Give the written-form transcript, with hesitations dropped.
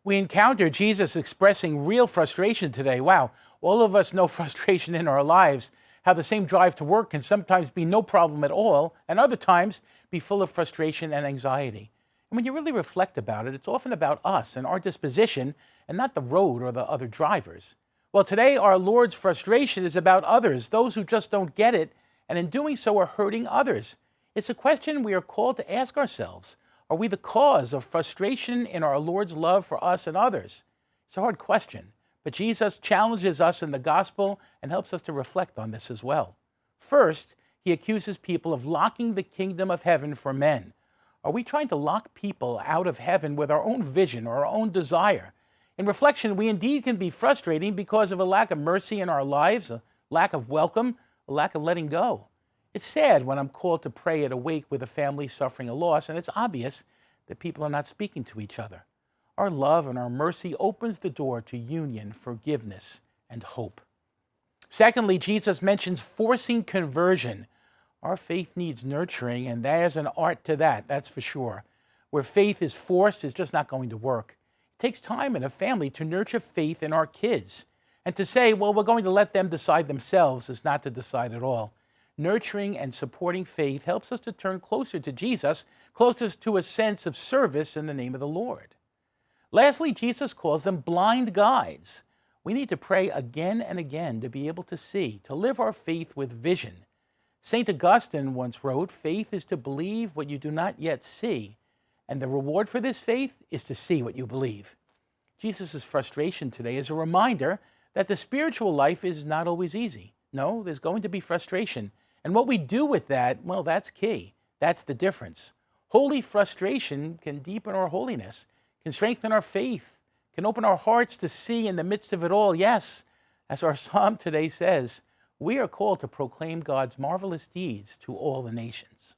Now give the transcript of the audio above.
We encounter Jesus expressing real frustration today. Wow, all of us know frustration in our lives, how the same drive to work can sometimes be no problem at all, and other times be full of frustration and anxiety. And when you really reflect about it, it's often about us and our disposition and not the road or the other drivers. Well, today our Lord's frustration is about others, those who just don't get it, and in doing so are hurting others. It's a question we are called to ask ourselves. Are we the cause of frustration in our Lord's love for us and others? It's a hard question, but Jesus challenges us in the gospel and helps us to reflect on this as well. First, he accuses people of locking the kingdom of heaven for men. Are we trying to lock people out of heaven with our own vision or our own desire? In reflection, we indeed can be frustrating because of a lack of mercy in our lives, a lack of welcome, a lack of letting go. It's sad when I'm called to pray at a wake with a family suffering a loss, and it's obvious that people are not speaking to each other. Our love and our mercy opens the door to union, forgiveness, and hope. Secondly, Jesus mentions forcing conversion. Our faith needs nurturing, and there's an art to that, that's for sure. Where faith is forced, it's just not going to work. It takes time in a family to nurture faith in our kids. And to say, well, we're going to let them decide themselves is not to decide at all. Nurturing and supporting faith helps us to turn closer to Jesus, closest to a sense of service in the name of the Lord. Lastly, Jesus calls them blind guides. We need to pray again and again to be able to see, to live our faith with vision. St. Augustine once wrote, "Faith is to believe what you do not yet see, and the reward for this faith is to see what you believe." Jesus' frustration today is a reminder that the spiritual life is not always easy. No, there's going to be frustration. And what we do with that, well, that's key. That's the difference. Holy frustration can deepen our holiness, can strengthen our faith, can open our hearts to see in the midst of it all. Yes, as our psalm today says, we are called to proclaim God's marvelous deeds to all the nations.